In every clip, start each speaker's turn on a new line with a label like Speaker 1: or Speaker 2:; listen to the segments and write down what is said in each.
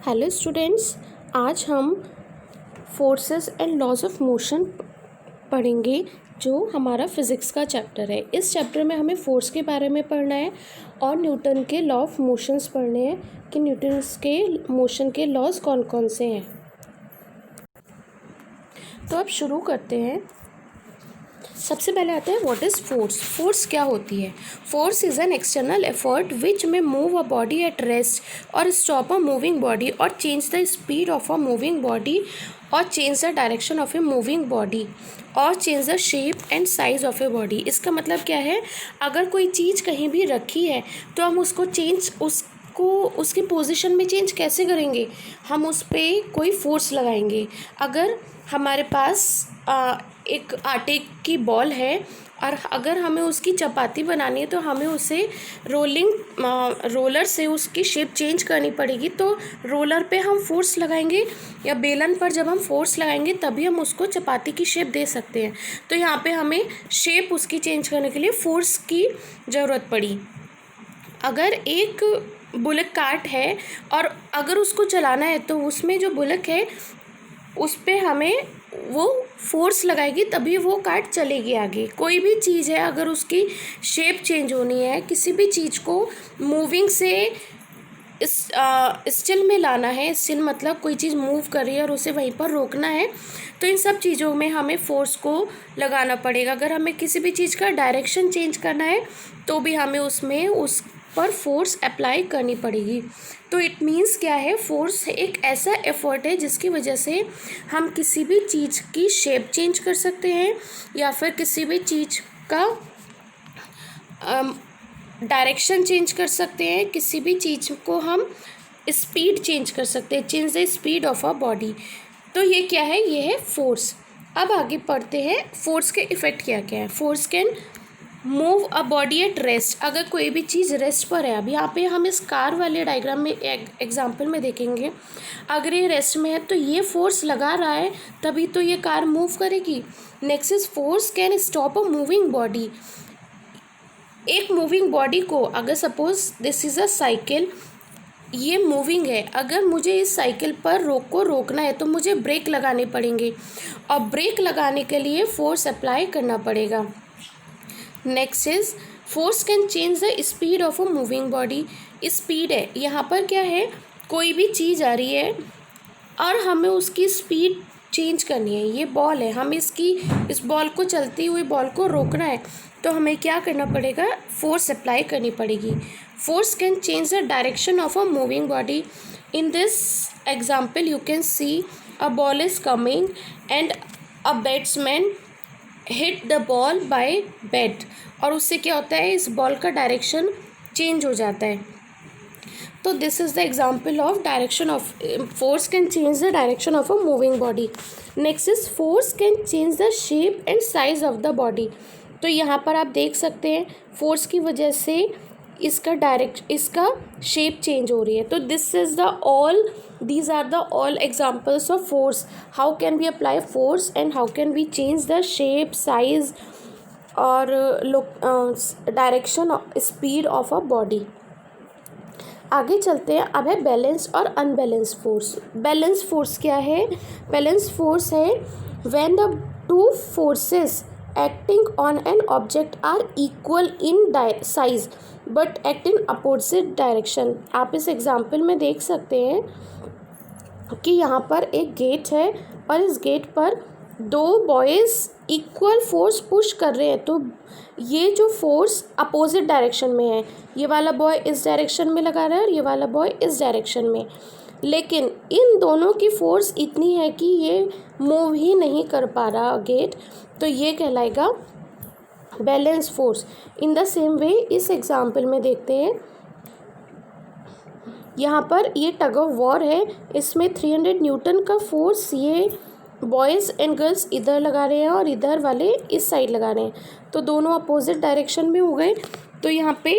Speaker 1: Hello students, आज हम forces and laws of motion पढ़ेंगे जो हमारा फिज़िक्स का चैप्टर है। इस चैप्टर में हमें फोर्स के बारे में पढ़ना है और न्यूटन के लॉ ऑफ मोशंस पढ़ने हैं कि न्यूटन्स के मोशन के लॉज कौन कौन से हैं। तो अब शुरू करते हैं। सबसे पहले आता है व्हाट इज़ फोर्स। फोर्स क्या होती है? Force is an external effort which में move a body at rest और स्टॉप अ मूविंग बॉडी और change the speed of a moving body और change the direction of a moving body और change the shape and size of a body. इसका मतलब क्या है? अगर कोई चीज़ कहीं भी रखी है तो हम उसकी पोजीशन में चेंज कैसे करेंगे? हम उस पर कोई फोर्स लगाएंगे। अगर हमारे पास एक आटे की बॉल है और अगर हमें उसकी चपाती बनानी है तो हमें उसे रोलर से उसकी शेप चेंज करनी पड़ेगी। तो रोलर पे हम फोर्स लगाएंगे या बेलन पर जब हम फोर्स लगाएंगे तभी हम उसको चपाती की शेप दे सकते हैं। तो यहाँ पे हमें शेप उसकी चेंज करने के लिए फोर्स की ज़रूरत पड़ी। अगर एक बुलक कार्ट है और अगर उसको चलाना है तो उसमें जो बुलक है उस पर हमें वो फोर्स लगाएगी तभी वो कार्ट चलेगी आगे। कोई भी चीज़ है अगर उसकी शेप चेंज होनी है, किसी भी चीज़ को मूविंग से स्टिल में लाना है, स्टिल मतलब कोई चीज़ मूव कर रही है और उसे वहीं पर रोकना है, तो इन सब चीज़ों में हमें फोर्स को लगाना पड़ेगा। अगर हमें किसी भी चीज़ का डायरेक्शन चेंज करना है तो भी हमें उस पर फोर्स अप्लाई करनी पड़ेगी। तो इट मीन्स क्या है? फोर्स एक ऐसा एफर्ट है जिसकी वजह से हम किसी भी चीज़ की शेप चेंज कर सकते हैं या फिर किसी भी चीज़ का डायरेक्शन चेंज कर सकते हैं, किसी भी चीज़ को हम स्पीड चेंज कर सकते हैं, change the speed of a body. तो ये क्या है? ये है फोर्स। अब आगे पढ़ते हैं फोर्स के इफ़ेक्ट क्या क्या है। Force can move a body at rest. अगर कोई भी चीज़ रेस्ट पर है, अब यहाँ पे हम इस कार वाले डायग्राम में एग्जांपल में देखेंगे, अगर ये रेस्ट में है तो ये फोर्स लगा रहा है तभी तो ये कार मूव करेगी। Next is force can stop a moving body. एक मूविंग बॉडी को, अगर suppose this is a cycle, ये मूविंग है, अगर मुझे इस साइकिल पर रोकना है तो मुझे ब्रेक लगाने पड़ेंगे और ब्रेक लगाने के लिए फोर्स अप्लाई करना पड़ेगा। Next is force can change the speed of a moving body. Speed है, यहाँ पर क्या है? कोई भी चीज़ आ रही है और हमें उसकी स्पीड चेंज करनी है। ये बॉल है, हम इस बॉल को, चलती हुई बॉल को रोकना है तो हमें क्या करना पड़ेगा? फोर्स अप्लाई करनी पड़ेगी। Force can change the direction of a moving body. In this example you can see a ball is coming and a batsman hit the ball by bat, और उससे क्या होता है? इस बॉल का डायरेक्शन चेंज हो जाता है। तो this is the example of direction of force can change the direction of a moving body. Next is force can change the shape and size of the body. तो यहाँ पर आप देख सकते हैं फोर्स की वजह से इसका शेप चेंज हो रही है। तो these are the all examples of force. How can we apply force and how can we change the shape, size और direction, speed of a body. आगे चलते हैं। अब है बैलेंस और अनबैलेंस फोर्स। बैलेंस फोर्स क्या है? बैलेंस फोर्स है when the two forces acting on an object are equal in size but act in opposite direction. आप इस एग्जाम्पल में देख सकते हैं कि यहाँ पर एक गेट है और इस गेट पर दो बॉयज़ इक्वल फोर्स पुश कर रहे हैं। तो ये जो फोर्स अपोजिट डायरेक्शन में है, ये वाला बॉय इस डायरेक्शन में लगा रहा है और ये वाला बॉय इस डायरेक्शन में, लेकिन इन दोनों की फोर्स इतनी है कि ये मूव ही नहीं कर पा रहा गेट, तो ये कहलाएगा balance force. In the same way इस एग्जाम्पल में देखते हैं, यहाँ पर ये टग ऑफ वॉर है, इसमें 300 न्यूटन का फोर्स ये बॉयज़ एंड गर्ल्स इधर लगा रहे हैं और इधर वाले इस साइड लगा रहे हैं, तो दोनों अपोजिट डायरेक्शन में हो गए। तो यहाँ पे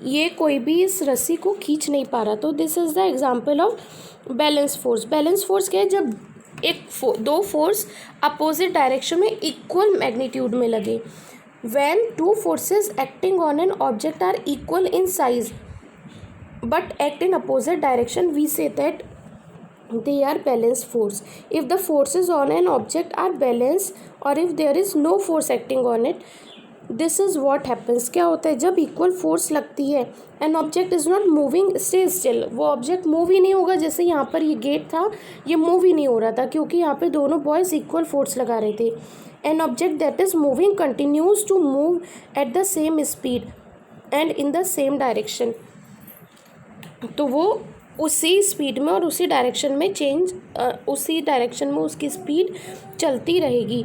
Speaker 1: ये कोई भी इस रस्सी को खींच नहीं पा रहा। तो this is the example of balance force. Balance force क्या है? जब दो फोर्स अपोजिट डायरेक्शन में इक्वल मैग्नीट्यूड में लगे। When two forces acting on an object are equal in size but act in opposite direction we say that they are balanced force. If the forces on an object are balanced or if there is no force acting on it, this is what happens. क्या होता है जब equal force लगती है, an object is not moving, stay still, वो object move ही नहीं होगा. जैसे यहाँ पर ये गेट था, ये मूव ही नहीं हो रहा था क्योंकि यहाँ पे दोनों बॉयज़ इक्वल फोर्स लगा रहे थे. An object that is moving continues to move at the same speed and in the same direction. तो वो उसी स्पीड में और उसी डायरेक्शन में उसी डायरेक्शन में उसकी स्पीड चलती रहेगी.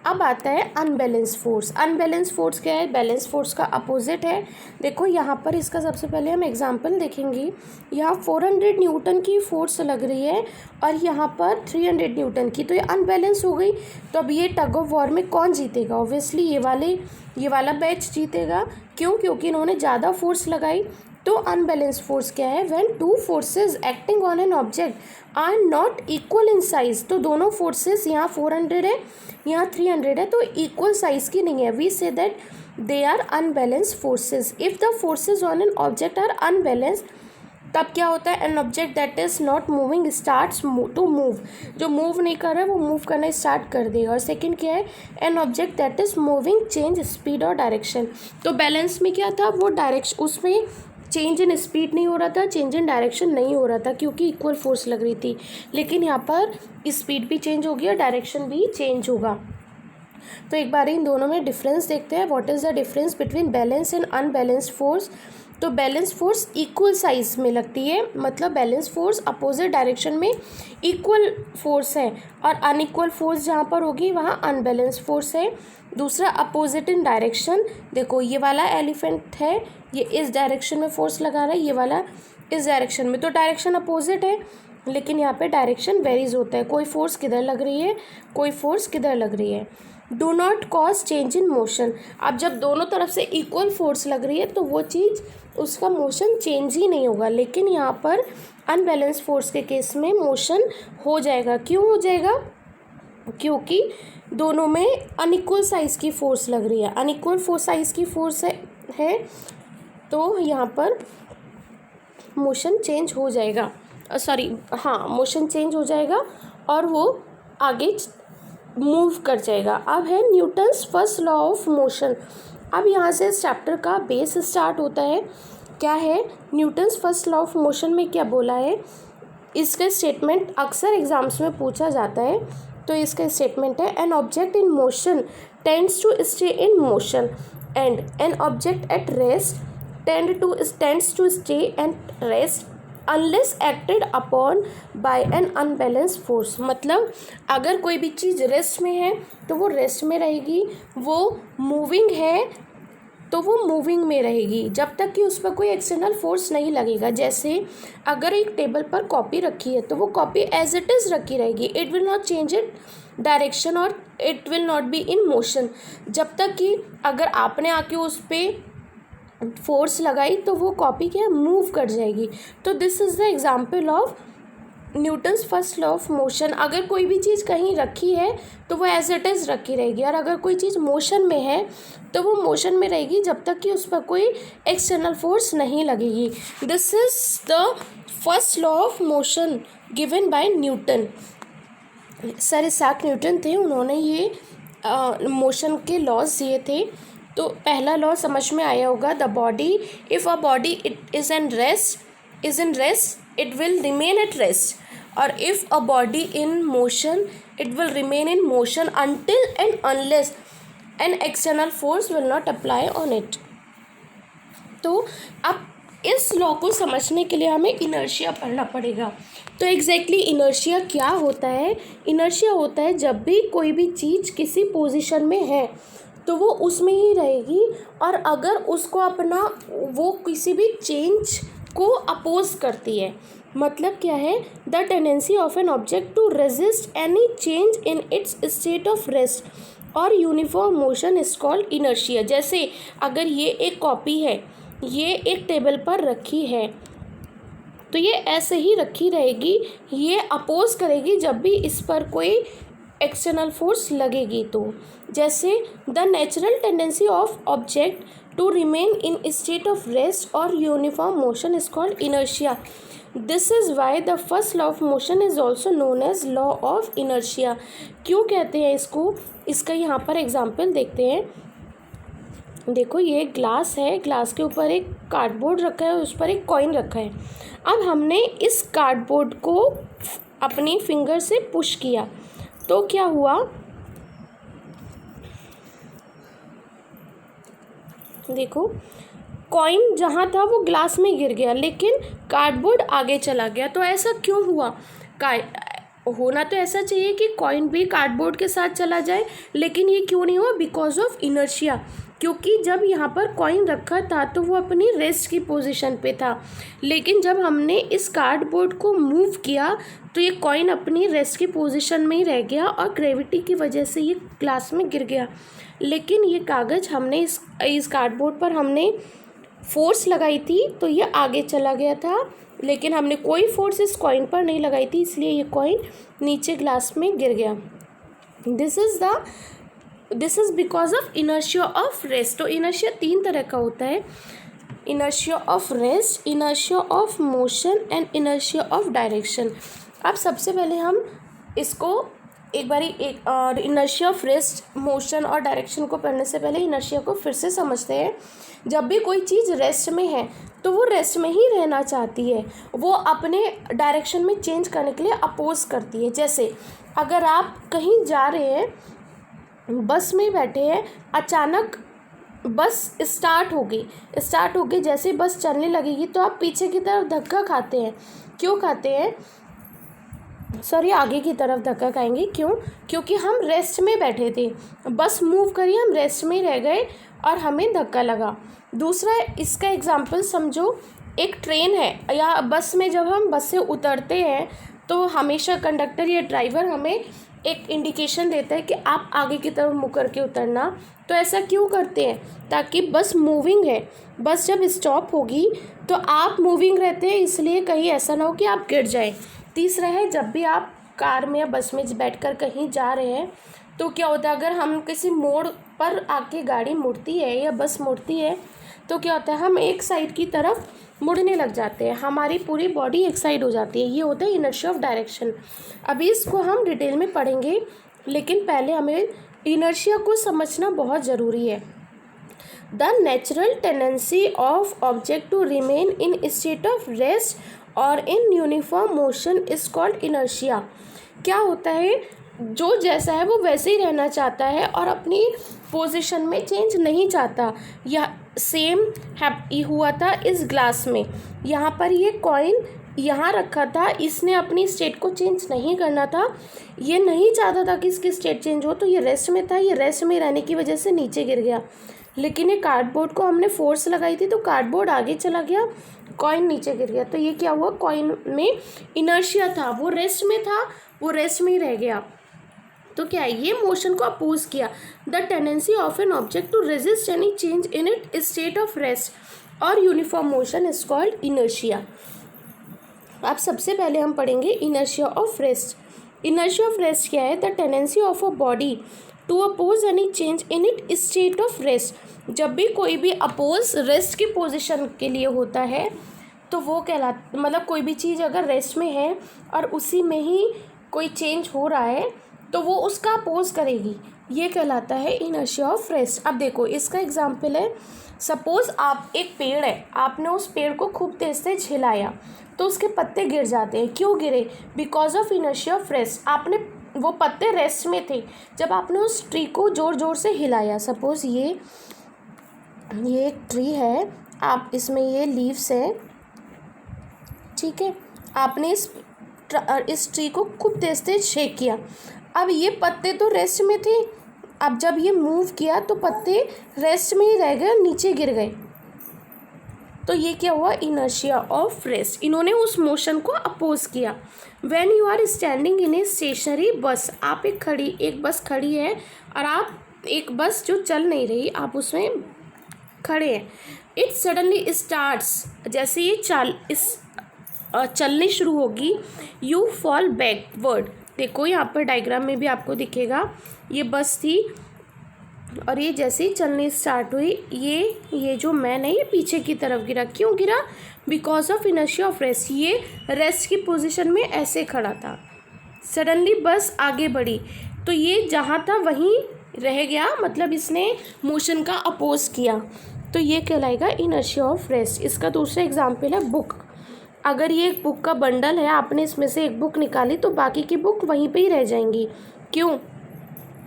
Speaker 1: अब आता है अनबैलेंस फोर्स. अनबैलेंस फोर्स क्या है? बैलेंस फोर्स का अपोजिट है. देखो यहाँ पर इसका सबसे पहले हम एग्जांपल देखेंगे. यहाँ 400 न्यूटन की फोर्स लग रही है और यहाँ पर 300 न्यूटन की, तो ये अनबैलेंस हो गई. तो अब ये टग ऑफ वॉर में कौन जीतेगा? ऑब्वियसली ये वाला बैच जीतेगा. क्यों? क्योंकि इन्होंने ज़्यादा फोर्स लगाई. तो अनबैलेंस फोर्स क्या है? When two forces acting on an object are not equal in size. तो दोनों फोर्सेस, यहाँ 400 है, यहाँ 300 है, तो इक्वल साइज की नहीं है. We say that they are unbalance forces. If the forces on an object are unbalance, तब क्या होता है? An object that is not moving starts to move. जो मूव नहीं कर रहा है वो मूव करना स्टार्ट कर देगा. और सेकंड क्या है? An object that is moving change speed और डायरेक्शन. तो बैलेंस में क्या था? वो डायरेक्शन, उसमें चेंज इन स्पीड नहीं हो रहा था, चेंज इन डायरेक्शन नहीं हो रहा था क्योंकि इक्वल फोर्स लग रही थी. लेकिन यहाँ पर स्पीड भी चेंज होगी और डायरेक्शन भी चेंज होगा. तो एक बार इन दोनों में डिफरेंस देखते हैं. What is the difference between balance and unbalanced force? तो बैलेंस फोर्स इक्वल साइज में लगती है, मतलब बैलेंस फोर्स अपोजिट डायरेक्शन में इक्वल फोर्स है और अनइक्वल फोर्स जहाँ पर होगी वहाँ अनबैलेंस फोर्स है. दूसरा अपोजिट इन डायरेक्शन. देखो ये वाला एलिफेंट है, ये इस डायरेक्शन में फोर्स लगा रहा है, ये वाला इस डायरेक्शन में, तो डायरेक्शन अपोजिट है. लेकिन यहाँ पे डायरेक्शन वेरीज होता है, कोई फोर्स किधर लग रही है, कोई फोर्स किधर लग रही है. Do not cause change in motion. अब जब दोनों तरफ से इक्वल फोर्स लग रही है तो वो चीज़, उसका मोशन चेंज ही नहीं होगा. लेकिन यहाँ पर अनबैलेंस फोर्स के केस में मोशन हो जाएगा. क्यों हो जाएगा? क्योंकि दोनों में अनइक्वल साइज़ की फोर्स लग रही है. अनइक्वल साइज़ की फोर्स है तो यहाँ पर मोशन चेंज हो जाएगा. मोशन चेंज हो जाएगा और वो आगे मूव कर जाएगा. अब है Newton's first law of motion. अब यहाँ से इस चैप्टर का बेस स्टार्ट होता है. क्या है? Newton's first law of motion में क्या बोला है? इसका स्टेटमेंट अक्सर एग्जाम्स में पूछा जाता है. तो इसका स्टेटमेंट है, an object in motion tends to stay in motion and an object at rest tends to stay at rest unless acted upon by an unbalance force. मतलब अगर कोई भी चीज़ रेस्ट में है तो वो रेस्ट में रहेगी, वो मूविंग है तो वो मूविंग में रहेगी जब तक कि उस पर कोई एक्सटर्नल फोर्स नहीं लगेगा. जैसे अगर एक टेबल पर कॉपी रखी है तो वो कॉपी एज इट इज़ रखी रहेगी. It will not change it direction और it will not be in motion. जब तक कि अगर आपने आके उस पर फोर्स लगाई तो वो कॉपी क्या मूव कर जाएगी. तो this is the example of Newton's first law of motion. अगर कोई भी चीज़ कहीं रखी है तो वो एज इट इज़ रखी रहेगी और अगर कोई चीज़ मोशन में है तो वो मोशन में रहेगी जब तक कि उस पर कोई एक्सटर्नल फोर्स नहीं लगेगी. This is the first law of motion given by Newton. Sir Isaac Newton थे, उन्होंने ये मोशन के लॉज दिए थे. तो पहला लॉ समझ में आया होगा. The body, if a body it is in rest it will remain at rest, or if a body in motion it will remain in motion until and unless an external force will not apply on it. तो अब इस law को समझने के लिए हमें inertia पढ़ना पड़ेगा. तो एग्जैक्टली इनर्शिया क्या होता है? इनर्शिया होता है जब भी कोई भी चीज़ किसी पोजीशन में है तो वो उसमें ही रहेगी और अगर उसको अपना वो किसी भी चेंज को अपोज करती है. मतलब क्या है? The tendency of an object to resist any change in its state of rest और uniform motion is called inertia. जैसे अगर ये एक कॉपी है, ये एक टेबल पर रखी है तो ये ऐसे ही रखी रहेगी, ये अपोज करेगी जब भी इस पर कोई एक्सटर्नल फोर्स लगेगी. तो जैसे the natural tendency of object to remain in state of rest और uniform motion is called inertia. This is why the first law of motion is also known as law of inertia. क्यों कहते हैं इसको? इसका यहाँ पर example देखते हैं. देखो ये ग्लास है, ग्लास के ऊपर एक कार्डबोर्ड रखा है, उस पर एक कॉइन रखा है. अब हमने इस कार्डबोर्ड को अपनी फिंगर से पुश किया तो क्या हुआ? देखो कॉइन जहाँ था वो ग्लास में गिर गया, लेकिन कार्डबोर्ड आगे चला गया. तो ऐसा क्यों हुआ? होना तो ऐसा चाहिए कि कॉइन भी कार्डबोर्ड के साथ चला जाए, लेकिन ये क्यों नहीं हुआ? Because of inertia. क्योंकि जब यहाँ पर कॉइन रखा था तो वो अपनी रेस्ट की पोजीशन पे था, लेकिन जब हमने इस कार्डबोर्ड को मूव किया तो ये कॉइन अपनी रेस्ट की पोजीशन में ही रह गया और ग्रेविटी की वजह से ये ग्लास में गिर गया. लेकिन ये कागज़ हमने इस कार्डबोर्ड पर हमने फोर्स लगाई थी तो ये आगे चला गया था, लेकिन हमने कोई फोर्स इस कॉइन पर नहीं लगाई थी, इसलिए ये कॉइन नीचे ग्लास में गिर गया. This is because of inertia of rest. तो इनर्शिया 3 तरह का होता है: inertia of rest, inertia of motion and inertia of direction. अब सबसे पहले हम इसको एक बारी इनर्शिया ऑफ रेस्ट, मोशन और डायरेक्शन को पढ़ने से पहले इनर्शिया को फिर से समझते हैं. जब भी कोई चीज़ रेस्ट में है तो वो रेस्ट में ही रहना चाहती है, वो अपने डायरेक्शन में चेंज करने के लिए अपोज करती है. जैसे अगर आप कहीं जा रहे हैं, बस में बैठे हैं, अचानक बस स्टार्ट होगी, जैसे ही बस चलने लगेगी तो आप पीछे की तरफ धक्का खाते हैं. क्यों खाते हैं? आगे की तरफ धक्का खाएंगे. क्यों? क्योंकि हम रेस्ट में बैठे थे, बस मूव करी, हम रेस्ट में रह गए और हमें धक्का लगा. दूसरा इसका एग्जाम्पल समझो, एक ट्रेन है या बस में जब हम बस से उतरते हैं तो हमेशा कंडक्टर या ड्राइवर हमें एक इंडिकेशन देता है कि आप आगे की तरफ मुड़ करके उतरना. तो ऐसा क्यों करते हैं? ताकि बस मूविंग है, बस जब स्टॉप होगी तो आप मूविंग रहते हैं, इसलिए कहीं ऐसा ना हो कि आप गिर जाएं. तीसरा है, जब भी आप कार में या बस में बैठकर कहीं जा रहे हैं तो क्या होता है, अगर हम किसी मोड़ पर आके गाड़ी मुड़ती है या बस मुड़ती है तो क्या होता है, हम एक साइड की तरफ मुड़ने लग जाते हैं, हमारी पूरी बॉडी एक साइड हो जाती है. ये होता है इनर्शिया ऑफ डायरेक्शन. अभी इसको हम डिटेल में पढ़ेंगे, लेकिन पहले हमें इनर्शिया को समझना बहुत ज़रूरी है. The natural tendency of object to remain in state of rest और in uniform motion is called inertia. क्या होता है, जो जैसा है वो वैसे ही रहना चाहता है और अपनी पोजीशन में चेंज नहीं चाहता. यह सेम हुआ था इस ग्लास में. यहाँ पर ये कॉइन यहाँ रखा था, इसने अपनी स्टेट को चेंज नहीं करना था, ये नहीं चाहता था कि इसकी स्टेट चेंज हो, तो ये रेस्ट में था, ये रेस्ट में रहने की वजह से नीचे गिर गया. लेकिन ये कार्डबोर्ड को हमने फोर्स लगाई थी तो कार्डबोर्ड आगे चला गया, कॉइन नीचे गिर गया. तो ये क्या हुआ, कॉइन में इनर्शिया था, वो रेस्ट में था, वो रेस्ट में ही रह गया. तो क्या है, ये मोशन को अपोज किया. The tendency of an object to resist any change in it state of rest और uniform motion is called inertia. अब सबसे पहले हम पढ़ेंगे inertia of rest. Inertia of rest क्या है? The tendency of a body to oppose any change in it state of rest. जब भी कोई भी अपोज रेस्ट की पोजीशन के लिए होता है तो वो कहलाता, मतलब कोई भी चीज़ अगर रेस्ट में है और उसी में ही कोई चेंज हो रहा है तो वो उसका अपोज करेगी, ये कहलाता है इनर्शिया ऑफ रेस्ट. अब देखो इसका एग्जाम्पल है, सपोज आप एक पेड़ है, आपने उस पेड़ को खूब तेज से हिलाया तो उसके पत्ते गिर जाते हैं. क्यों गिरे? Because of inertia of rest. आपने, वो पत्ते रेस्ट में थे, जब आपने उस ट्री को ज़ोर ज़ोर से हिलाया, सपोज ये एक ट्री है, आप इसमें ये लीव्स हैं, ठीक है, आपने इस ट्री को खूब तेज तेज शेक किया. अब ये पत्ते तो रेस्ट में थे, अब जब ये मूव किया तो पत्ते रेस्ट में ही रह गए और नीचे गिर गए. तो ये क्या हुआ, इनर्शिया ऑफ रेस्ट. इन्होंने उस मोशन को अपोज किया. When you are standing in a stationary bus, आप एक बस खड़ी है और आप एक बस जो चल नहीं रही, आप उसमें खड़े हैं. इट सडनली स्टार्ट्स, जैसे ये चलनी शुरू होगी, यू फॉल बैकवर्ड. देखो यहाँ पर डायग्राम में भी आपको दिखेगा, ये बस थी, और ये जैसे ही चलनी स्टार्ट हुई, ये जो मैन है ये पीछे की तरफ गिरा। क्यों गिरा? Because of inertia of rest. ये रेस्ट की पोजीशन में ऐसे खड़ा था, सडनली बस आगे बढ़ी तो ये जहाँ था वहीं रह गया, मतलब इसने मोशन का अपोज किया, तो ये कहलाएगा इनर्शिया ऑफ रेस्ट। इसका दूसरा एग्जाम्पल है बुक। अगर ये एक बुक का बंडल है, आपने इसमें से एक बुक निकाली तो बाकी की बुक वहीं पे ही रह जाएंगी। क्यों?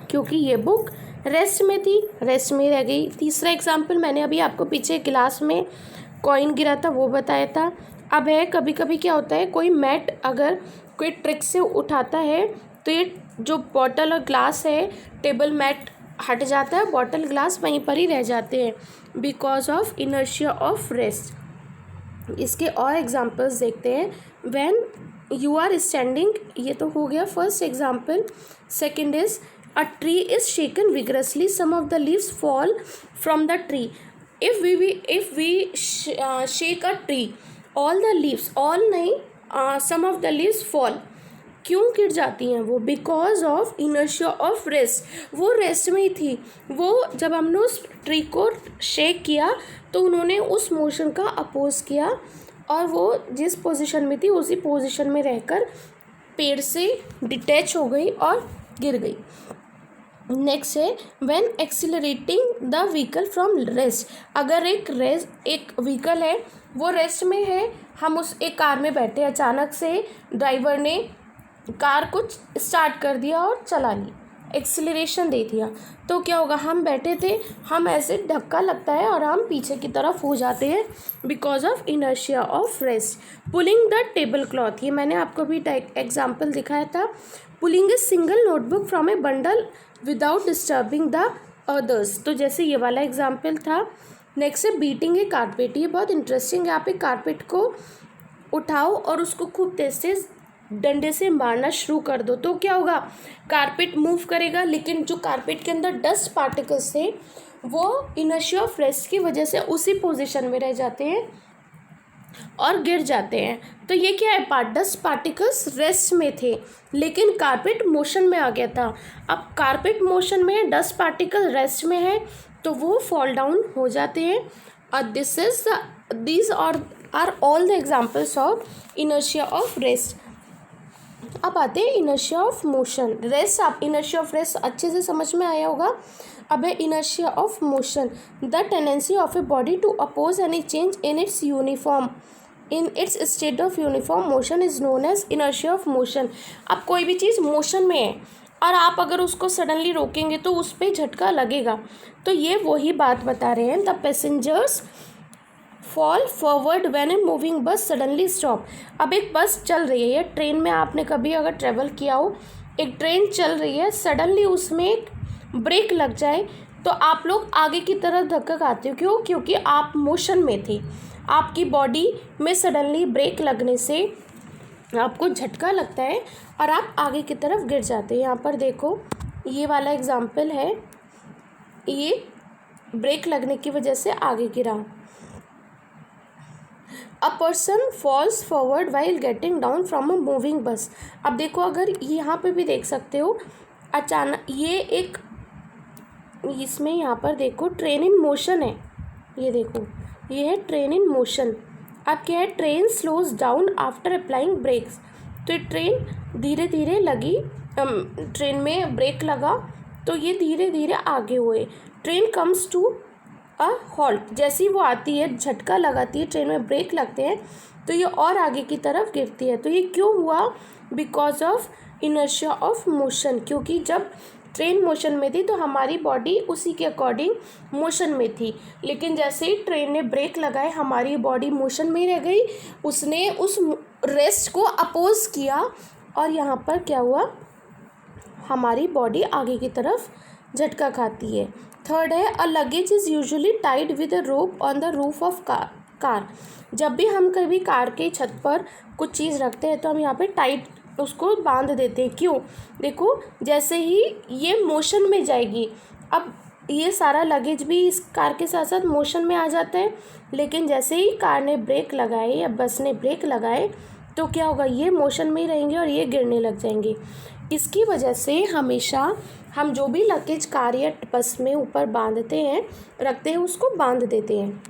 Speaker 1: क्योंकि ये बुक रेस्ट में थी, रेस्ट में रह गई। तीसरा एग्जाम्पल मैंने अभी आपको पीछे क्लास में कॉइन गिरा था वो बताया था। अब है कभी कभी क्या होता है, कोई मैट अगर कोई ट्रिक से उठाता है तो ये जो बॉटल और ग्लास है, टेबल मैट हट जाता है, बॉटल ग्लास वहीं पर ही रह जाते हैं because of inertia of rest. इसके और एग्जांपल्स देखते हैं। व्हेन यू आर स्टैंडिंग, ये तो हो गया first example. Second is a tree is shaken vigorously, some of the leaves fall from the tree. If we shake a tree, all the leaves, all नहीं, some of the leaves fall. क्यों गिर जाती हैं वो? Because of inertia of rest. वो rest में ही थी। वो जब हमने उस ट्री को शेक किया तो उन्होंने उस मोशन का अपोज किया और वो जिस पोजीशन में थी उसी पोजीशन में रहकर पेड़ से डिटैच हो गई और गिर गई। नेक्स्ट है when accelerating the vehicle from rest. अगर एक व्हीकल है वो रेस्ट में है, हम उस एक कार में बैठे, अचानक से ड्राइवर ने कार को स्टार्ट कर दिया और चला ली, एक्सिलरेशन दे दिया, तो क्या होगा? हम बैठे थे, हम ऐसे धक्का लगता है और हम पीछे की तरफ हो जाते हैं because of inertia of rest. Pulling the table cloth, ये मैंने आपको भी एग्जाम्पल दिखाया था। Pulling a single notebook from A bundle without disturbing the others, तो जैसे ये वाला एग्जाम्पल था। नेक्स्ट है बीटिंग ए कारपेट, ये बहुत इंटरेस्टिंग है। आप एक कारपेट को उठाओ और उसको खूब तेज से डंडे से मारना शुरू कर दो, तो क्या होगा? कारपेट मूव करेगा, लेकिन जो कारपेट के अंदर डस्ट पार्टिकल्स थे वो इनर्शिया ऑफ रेस्ट की वजह से उसी पोजीशन में रह जाते हैं और गिर जाते हैं। तो ये क्या है? डस्ट पार्टिकल्स रेस्ट में थे लेकिन कारपेट मोशन में आ गया था। अब कारपेट मोशन में है, डस्ट पार्टिकल रेस्ट में है, तो वो फॉल डाउन हो जाते हैं। और these are all the examples of inertia of rest। अब आते हैं इनर्शिया ऑफ मोशन। रेस्ट, आप इनर्शिया ऑफ रेस्ट अच्छे से समझ में आया होगा। अब है inertia of motion, the tendency of a body to oppose any change in its state of uniform motion is known as inertia of motion. अब कोई भी चीज़ मोशन में है और आप अगर उसको सडनली रोकेंगे तो उस पर झटका लगेगा, तो ये वही बात बता रहे हैं। The passengers fall forward when a moving बस सडनली स्टॉप। अब एक बस चल रही है, ट्रेन में आपने कभी अगर ट्रेवल किया हो, एक ट्रेन चल रही है, सडनली उसमें एक ब्रेक लग जाए तो आप लोग आगे की तरफ धक्का खाते हो। क्यों? क्योंकि आप मोशन में थे, आपकी बॉडी में सडनली ब्रेक लगने से आपको झटका लगता है और आप आगे की तरफ गिर जाते हैं। यहाँ पर देखो ये वाला एग्जाम्पल है, ये ब्रेक लगने की वजह से आगे गिरा। A person falls forward while getting down from a moving bus. अब देखो, अगर यहाँ पे भी देख सकते हो, अचानक ये एक, इसमें यहाँ पर देखो ट्रेन इन मोशन है, ये देखो ये है ट्रेन इन मोशन। अब क्या है? Train slows down after applying brakes, तो ये ट्रेन धीरे धीरे लगी, ट्रेन में ब्रेक लगा तो ये धीरे धीरे आगे हुए। Train comes to a halt, जैसी वो आती है, झटका लगाती है, ट्रेन में ब्रेक लगते हैं तो ये और आगे की तरफ गिरती है। तो ये क्यों हुआ? Because of inertia of motion, क्योंकि जब ट्रेन मोशन में थी तो हमारी बॉडी उसी के अकॉर्डिंग मोशन में थी, लेकिन जैसे ही ट्रेन ने ब्रेक लगाए हमारी बॉडी मोशन में ही रह गई, उसने उस रेस्ट को अपोज किया और यहाँ पर क्या हुआ? हमारी बॉडी आगे की तरफ झटका खाती है। थर्ड है a luggage is usually tied with a rope on the roof of car. जब भी हम कभी कार के छत पर कुछ चीज़ रखते हैं तो हम यहाँ पे टाइट उसको बांध देते हैं। क्यों? देखो जैसे ही ये मोशन में जाएगी, अब ये सारा लगेज भी इस कार के साथ साथ मोशन में आ जाता है, लेकिन जैसे ही कार ने ब्रेक लगाए या बस ने ब्रेक लगाए तो क्या होगा, ये मोशन में ही रहेंगे और ये गिरने लग जाएंगे। इसकी वजह से हमेशा हम जो भी लगेज कार या बस में ऊपर बांधते हैं, रखते हैं, उसको बांध देते हैं।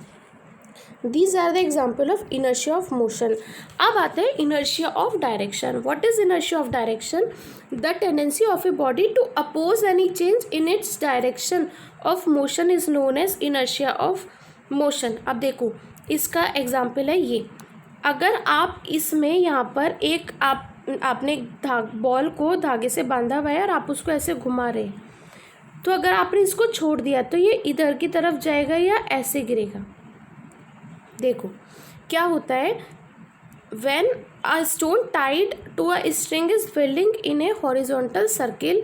Speaker 1: These are the example of inertia of motion. अब आते हैं inertia of direction. What is inertia of direction? The tendency of a body to oppose any change in its direction of motion is known as inertia of motion. अब देखो, इसका example है ये। अगर आप इसमें यहाँ पर एक आपने बॉल को धागे से बांधा हुआ है और आप उसको ऐसे घुमा रहे हैं, तो अगर आपने इसको छोड़ दिया तो ये इधर की तरफ जाएगा या ऐसे गिरेगा। देखो क्या होता है, when a stone tied to a string is building in a horizontal circle,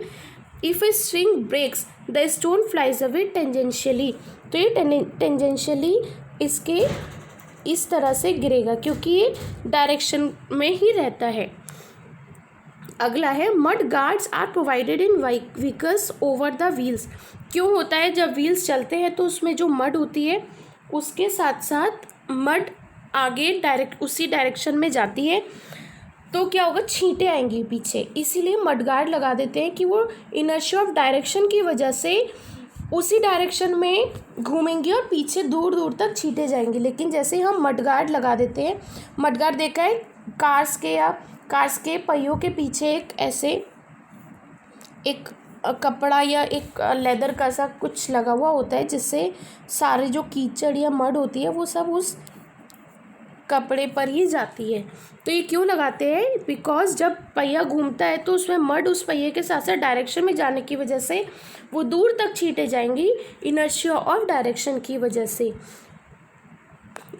Speaker 1: if a string breaks the stone flies away tangentially. तो ये टेंजेंशियली इसके इस तरह से गिरेगा क्योंकि ये डायरेक्शन में ही रहता है। अगला है mud guards are provided in vehicles over the wheels. क्यों होता है, जब व्हील्स चलते हैं तो उसमें जो मड होती है उसके साथ साथ मड आगे डायरेक्ट उसी डायरेक्शन में जाती है, तो क्या होगा, छींटे आएंगी पीछे, इसीलिए मड गार्ड लगा देते हैं कि वो इनर्शिया ऑफ डायरेक्शन की वजह से उसी डायरेक्शन में घूमेंगी और पीछे दूर दूर तक छींटे जाएंगी। लेकिन जैसे हम मड गार्ड लगा देते हैं, मड गार्ड देखा है कार्स के पहियों के पीछे एक ऐसे एक कपड़ा या एक लेदर का सा कुछ लगा हुआ होता है, जिससे सारे जो कीचड़ या मड होती है वो सब उस कपड़े पर ही जाती है। तो ये क्यों लगाते हैं, बिकॉज जब पहिया घूमता है तो उसमें मड उस पहिए के साथ साथ डायरेक्शन में जाने की वजह से वो दूर तक छींटे जाएंगी इनर्शिया ऑफ डायरेक्शन की वजह से।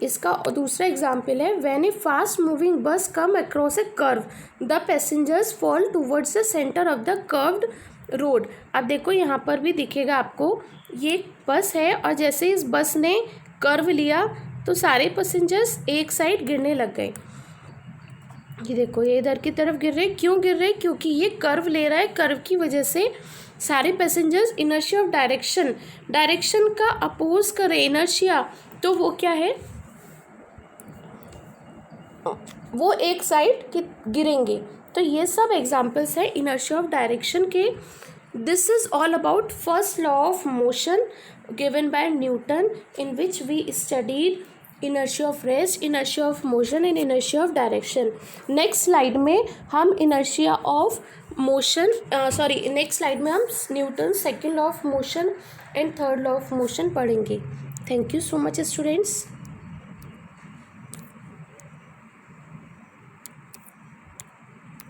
Speaker 1: इसका दूसरा एग्जाम्पल है व्हेन ए फास्ट मूविंग बस come across A curve the passengers fall towards the centre of the curved road. अब देखो यहाँ पर भी दिखेगा आपको, ये बस है और जैसे इस बस ने कर्व लिया तो सारे पैसेंजर्स एक साइड गिरने लग गए। ये देखो, ये इधर की तरफ गिर रहे। क्यों गिर रहे, क्योंकि ये कर्व ले रहा है, कर्व की वजह से सारे पैसेंजर्स इनर्शिया ऑफ डायरेक्शन का अपोज करे इनर्शिया, तो वो क्या है, वो एक साइड गिरेंगे। तो ये सब एग्जाम्पल्स है इनर्शिया ऑफ डायरेक्शन के। This is all about first law of motion given by Newton, in which we studied inertia of rest, inertia of motion and inertia of direction. Next slide में हम inertia of motion next slide में हम Newton second law of motion and third law of motion पढ़ेंगे। Thank you so much students.